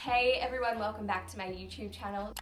Hey everyone, welcome back to my YouTube channel.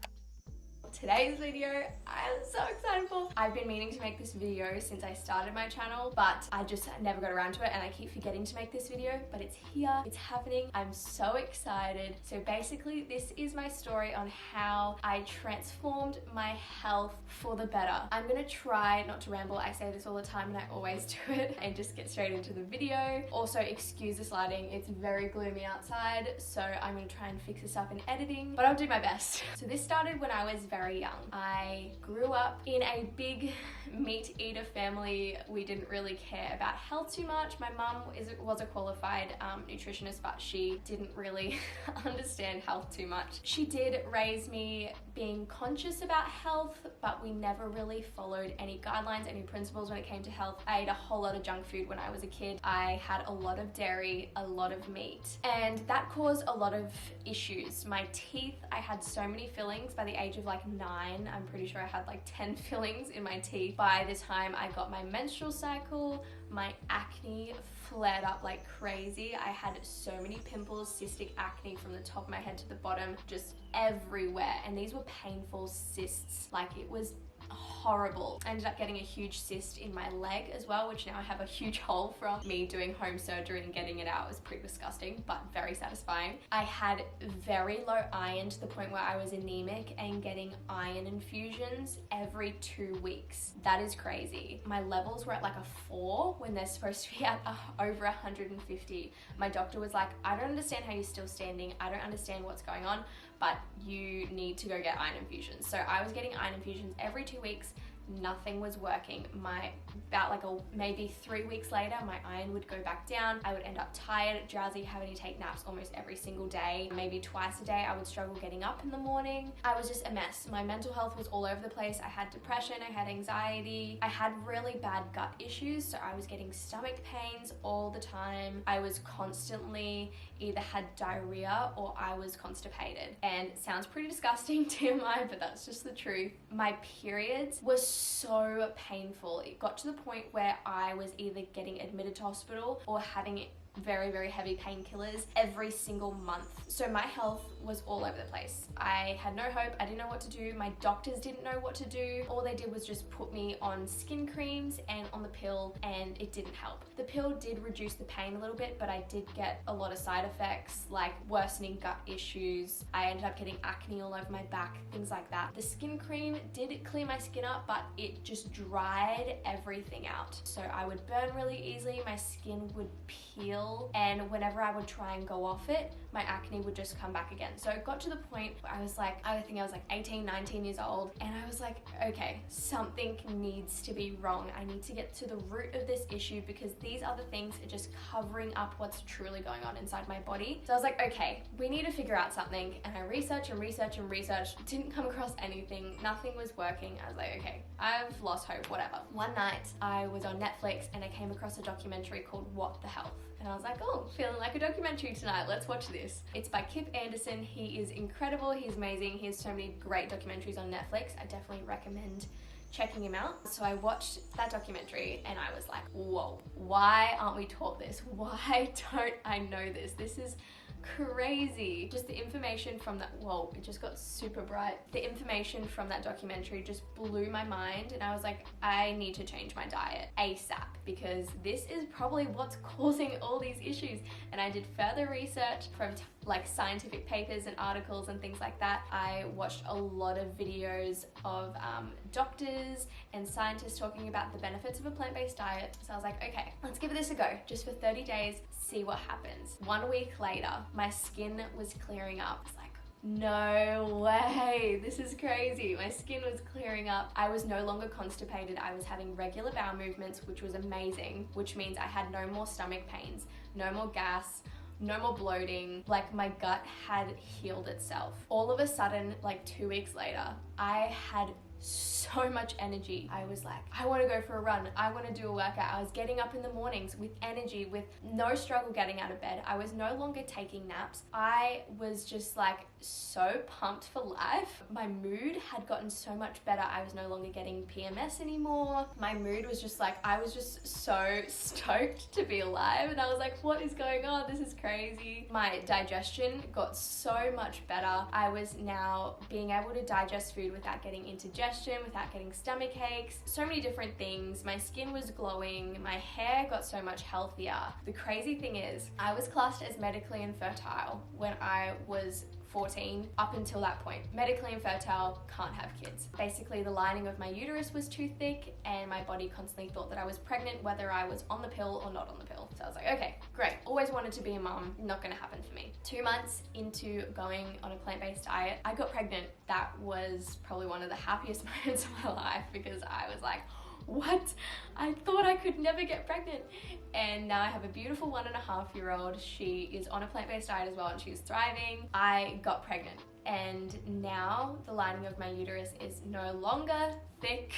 Today's video, I'm so excited for. I've been meaning to make this video since I started my channel, but I just never got around to it and I keep forgetting to make this video, but it's here, it's happening. I'm so excited. So basically, this is my story on how I transformed my health for the better. I'm gonna try not to ramble. I say this all the time and I always do it, and just get straight into the video. Also, excuse this lighting, it's very gloomy outside, so I'm gonna try and fix this up in editing, but I'll do my best. So this started when I was very young. I grew up in a big meat eater family. We didn't really care about health too much. My mum was a qualified nutritionist, but she didn't really understand health too much. She did raise me being conscious about health, but we never really followed any guidelines, any principles when it came to health. I ate a whole lot of junk food when I was a kid. I had a lot of dairy, a lot of meat, and that caused a lot of issues. My teeth, I had so many fillings by the age of like 9. I'm pretty sure I had like 10 fillings in my teeth. By the time I got my menstrual cycle, my acne flared up like crazy. I had so many pimples, cystic acne from the top of my head to the bottom, just everywhere. And these were painful cysts. Like, it was horrible. I ended up getting a huge cyst in my leg as well, which now I have a huge hole from me doing home surgery and getting it out. It was pretty disgusting, but very satisfying. I had very low iron to the point where I was anemic and getting iron infusions every 2 weeks. That is crazy. My levels were at like a 4 when they're supposed to be at over 150. My doctor was like, I don't understand how you're still standing. I don't understand what's going on, but you need to go get iron infusions. So I was getting iron infusions every 2 weeks. Nothing was working. Maybe 3 weeks later, my iron would go back down. I would end up tired, drowsy, having to take naps almost every single day. Maybe twice a day, I would struggle getting up in the morning. I was just a mess. My mental health was all over the place. I had depression, I had anxiety, I had really bad gut issues, so I was getting stomach pains all the time. I was constantly either had diarrhea or I was constipated. And it sounds pretty disgusting, TMI, but that's just the truth. My periods were so painful. It got to the point where I was either getting admitted to hospital or having very, very heavy painkillers every single month. So my health was all over the place. I had no hope. I didn't know what to do. My doctors didn't know what to do. All they did was just put me on skin creams and on the pill, and it didn't help. The pill did reduce the pain a little bit, but I did get a lot of side effects like worsening gut issues. I ended up getting acne all over my back, things like that. The skin cream did clear my skin up, but it just dried everything out. So I would burn really easily. My skin would peel, and whenever I would try and go off it, my acne would just come back again. So it got to the point where I think I was like 18, 19 years old, and I was like, okay, something needs to be wrong. I need to get to the root of this issue, because these other things are just covering up what's truly going on inside my body. So I was like, okay, we need to figure out something. And I researched, didn't come across anything. Nothing was working. I was like, okay, I've lost hope, whatever. One night I was on Netflix and I came across a documentary called What the Health. And I was like, oh, feeling like a documentary tonight. Let's watch this. It's by Kip Anderson. He is incredible. He's amazing. He has so many great documentaries on Netflix. I definitely recommend checking him out. So I watched that documentary and I was like, whoa, why aren't we taught this? Why don't I know this? This is crazy. Just the information from that, whoa, it just got super bright. The information from that documentary just blew my mind, and I was like, I need to change my diet ASAP, because this is probably what's causing all these issues. And I did further research from like scientific papers and articles and things like that. I watched a lot of videos of doctors and scientists talking about the benefits of a plant-based diet. So I was like, okay, let's give this a go, just for 30 days, see what happens. 1 week later, my skin was clearing up. It's like, no way, this is crazy. My skin was clearing up. I was no longer constipated. I was having regular bowel movements, which was amazing, which means I had no more stomach pains, no more gas, no more bloating. Like, my gut had healed itself. All of a sudden, like 2 weeks later, I had so much energy. I was like, I want to go for a run. I want to do a workout. I was getting up in the mornings with energy, with no struggle getting out of bed. I was no longer taking naps. I was just like so pumped for life. My mood had gotten so much better. I was no longer getting PMS anymore. My mood was just like, I was just so stoked to be alive. And I was like, what is going on? This is crazy. My digestion got so much better. I was now being able to digest food without getting indigestion, without getting stomach aches, so many different things. My skin was glowing. My hair got so much healthier. The crazy thing is, I was classed as medically infertile when I was 14. Up until that point, medically infertile, can't have kids. Basically, the lining of my uterus was too thick and my body constantly thought that I was pregnant whether I was on the pill or not on the pill. So I was like, okay, great. Always wanted to be a mom, not gonna happen for me. 2 months into going on a plant-based diet, I got pregnant. That was probably one of the happiest moments of my life because I was like, what? I thought I could never get pregnant. And now I have a beautiful 1.5-year-old. She is on a plant-based diet as well and she's thriving. I got pregnant and now the lining of my uterus is no longer thick.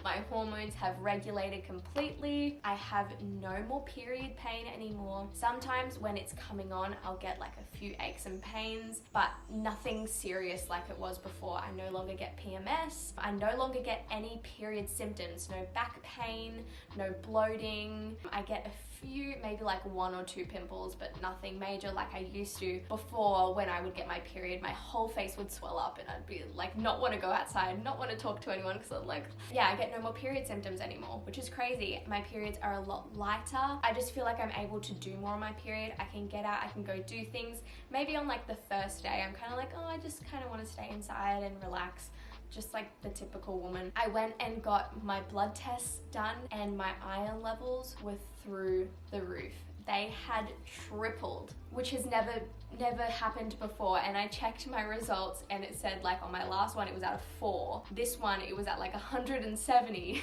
My hormones have regulated completely. I have no more period pain anymore. Sometimes when it's coming on, I'll get like a few aches and pains, but nothing serious like it was before. I no longer get PMS. I no longer get any period symptoms. No back pain, no bloating. I get a few, maybe like 1 or 2 pimples, but nothing major like I used to before. When I would get my period, my whole face would swell up and I'd be like, not want to go outside, not want to talk to anyone because I'm like, yeah, I get no more period symptoms anymore, which is crazy. My periods are a lot lighter. I just feel like I'm able to do more on my period. I can get out, I can go do things. Maybe on like the first day, I'm kind of like, oh, I just kind of want to stay inside and relax. Just like the typical woman. I went and got my blood tests done and my iron levels were through the roof. They had tripled, which has never happened before. And I checked my results and it said like on my last one it was at a 4. This one it was at like 170.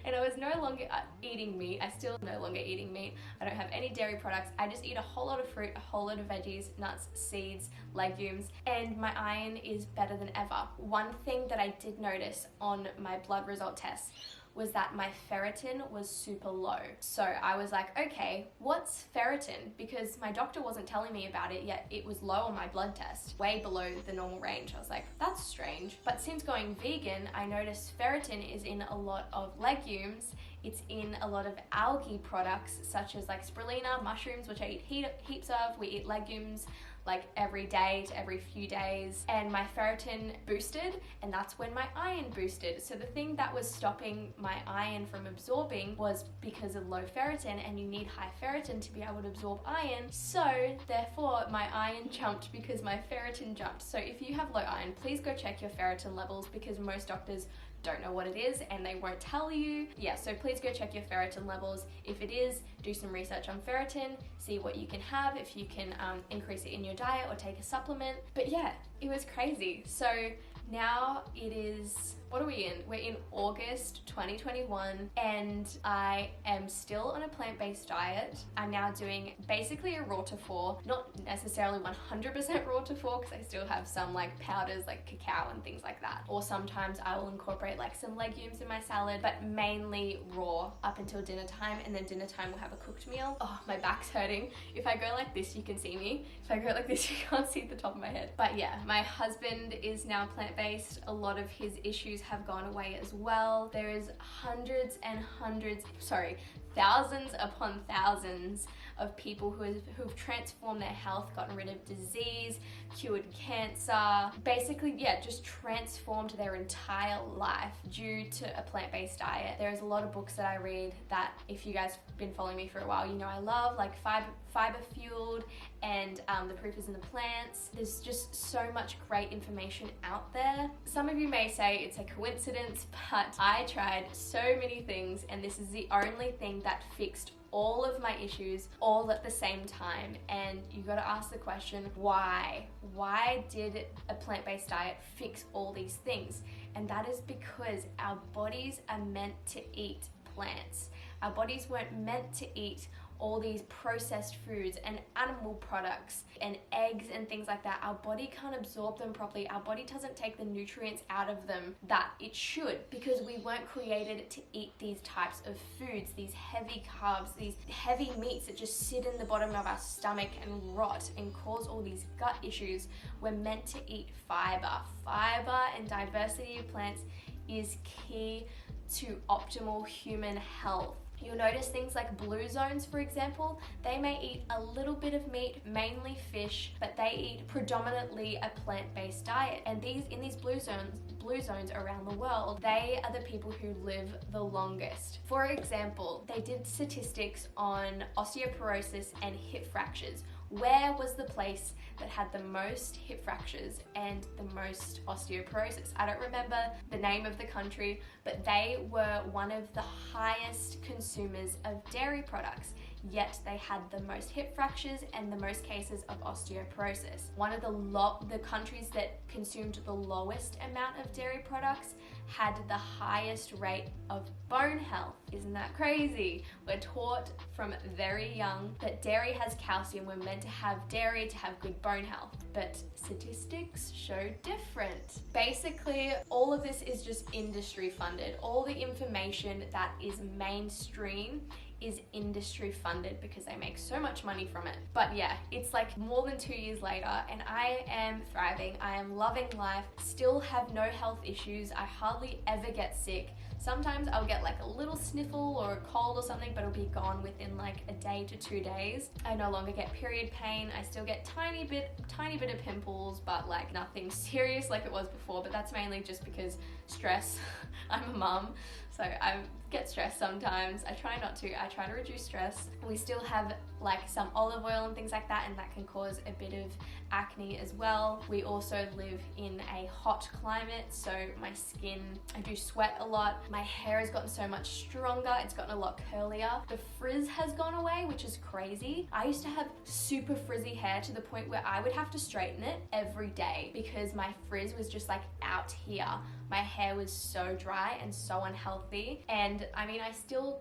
And I was no longer eating meat. I still no longer eating meat. I don't have any dairy products. I just eat a whole lot of fruit, a whole lot of veggies, nuts, seeds, legumes, and my iron is better than ever. One thing that I did notice on my blood result test was that my ferritin was super low. So I was like, okay, what's ferritin? Because my doctor wasn't telling me about it, yet it was low on my blood test, way below the normal range. I was like, that's strange. But since going vegan, I noticed ferritin is in a lot of legumes. It's in a lot of algae products, such as like spirulina, mushrooms, which I eat heaps of. We eat legumes like every day to every few days, and my ferritin boosted, and that's when my iron boosted. So the thing that was stopping my iron from absorbing was because of low ferritin, and you need high ferritin to be able to absorb iron. So therefore my iron jumped because my ferritin jumped. So if you have low iron, please go check your ferritin levels because most doctors don't know what it is and they won't tell you. Yeah, so please go check your ferritin levels. If it is, do some research on ferritin, see what you can have, if you can increase it in your diet or take a supplement. But yeah, it was crazy. So now it is, what are we in? We're in August 2021 and I am still on a plant-based diet. I'm now doing basically a raw to 4, not necessarily 100% raw to 4 because I still have some like powders like cacao and things like that. Or sometimes I will incorporate like some legumes in my salad, but mainly raw up until dinner time, and then dinner time we'll have a cooked meal. Oh, my back's hurting. If I go like this, you can see me. If I go like this, you can't see the top of my head. But yeah, my husband is now plant-based. A lot of his issues have gone away as well. There is thousands upon thousands of people who've transformed their health, gotten rid of disease, cured cancer, basically, yeah, just transformed their entire life due to a plant-based diet. There's a lot of books that I read that, if you guys have been following me for a while, you know I love, like Fiber Fueled and The Proof is in the Plants. There's just so much great information out there. Some of you may say it's a coincidence, but I tried so many things and this is the only thing that fixed all of my issues all at the same time. And you got to ask the question, why? Why did a plant-based diet fix all these things? And that is because our bodies are meant to eat plants. Our bodies weren't meant to eat all these processed foods and animal products and eggs and things like that, our body can't absorb them properly. Our body doesn't take the nutrients out of them that it should, because we weren't created to eat these types of foods, these heavy carbs, these heavy meats that just sit in the bottom of our stomach and rot and cause all these gut issues. We're meant to eat fiber. Fiber and diversity of plants is key to optimal human health. You'll notice things like blue zones, for example, they may eat a little bit of meat, mainly fish, but they eat predominantly a plant-based diet. And in these blue zones around the world, they are the people who live the longest. For example, they did statistics on osteoporosis and hip fractures. Where was the place that had the most hip fractures and the most osteoporosis? I don't remember the name of the country, but they were one of the highest consumers of dairy products, yet they had the most hip fractures and the most cases of osteoporosis. One of the countries that consumed the lowest amount of dairy products had the highest rate of bone health. Isn't that crazy? We're taught from very young that dairy has calcium. We're meant to have dairy to have good bone health, but statistics show different. Basically, all of this is just industry funded. All the information that is mainstream is industry funded because they make so much money from it. But yeah, it's like more than 2 years later and I am thriving. I am loving life, still have no health issues. I hardly ever get sick. Sometimes I'll get like a little sniffle or a cold or something, but it'll be gone within like a day to 2 days. I no longer get period pain. I still get tiny bit of pimples, but like nothing serious like it was before. But that's mainly just because stress. I'm a mum, so I get stressed sometimes. I try not to. I try to reduce stress. We still have like some olive oil and things like that, and that can cause a bit of acne as well. We also live in a hot climate, so my skin, I do sweat a lot. My hair has gotten so much stronger. It's gotten a lot curlier. The frizz has gone away, which is crazy. I used to have super frizzy hair to the point where I would have to straighten it every day because my frizz was just like out here. My hair was so dry and so unhealthy. And I mean, I still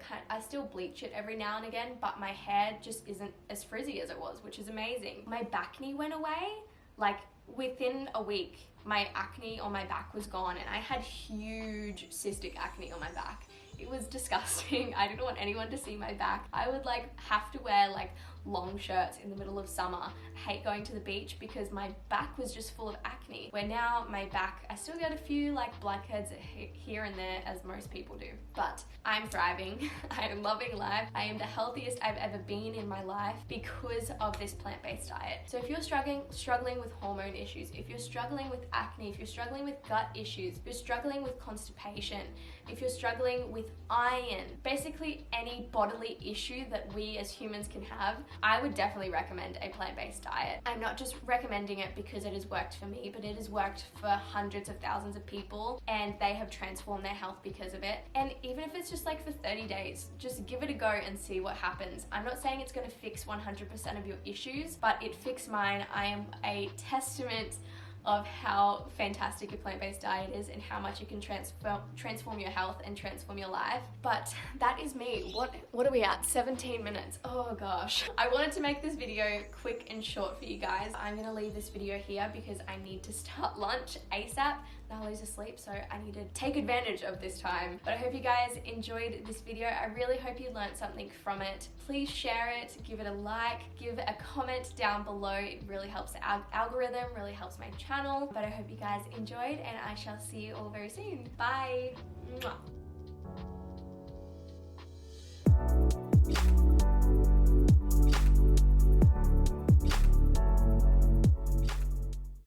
bleach it every now and again, but my hair just isn't as frizzy as it was, which is amazing. My acne went away, like within a week. My acne on my back was gone, and I had huge cystic acne on my back. It was disgusting. I didn't want anyone to see my back. I would like have to wear like long shirts in the middle of summer. I hate going to the beach because my back was just full of acne. Where now my back, I still get a few like blackheads here and there, as most people do. But I'm thriving. I am loving life. I am the healthiest I've ever been in my life because of this plant-based diet. So if you're struggling with hormone issues, if you're struggling with acne, if you're struggling with gut issues, if you're struggling with constipation, if you're struggling with iron, basically any bodily issue that we as humans can have, I would definitely recommend a plant-based diet. I'm not just recommending it because it has worked for me, but it has worked for hundreds of thousands of people and they have transformed their health because of it. And even if it's just like for 30 days, just give it a go and see what happens. I'm not saying it's going to fix 100% of your issues, but it fixed mine. I am a testament of how fantastic a plant-based diet is and how much it can transform your health and transform your life. But that is me. What are we at? 17 minutes. Oh gosh. I wanted to make this video quick and short for you guys. I'm gonna leave this video here because I need to start lunch ASAP. Nahali's asleep, so I need to take advantage of this time. But I hope you guys enjoyed this video. I really hope you learned something from it. Please share it, give it a like, give a comment down below. It really helps the algorithm, really helps my channel. But I hope you guys enjoyed, and I shall see you all very soon. Bye. Mwah.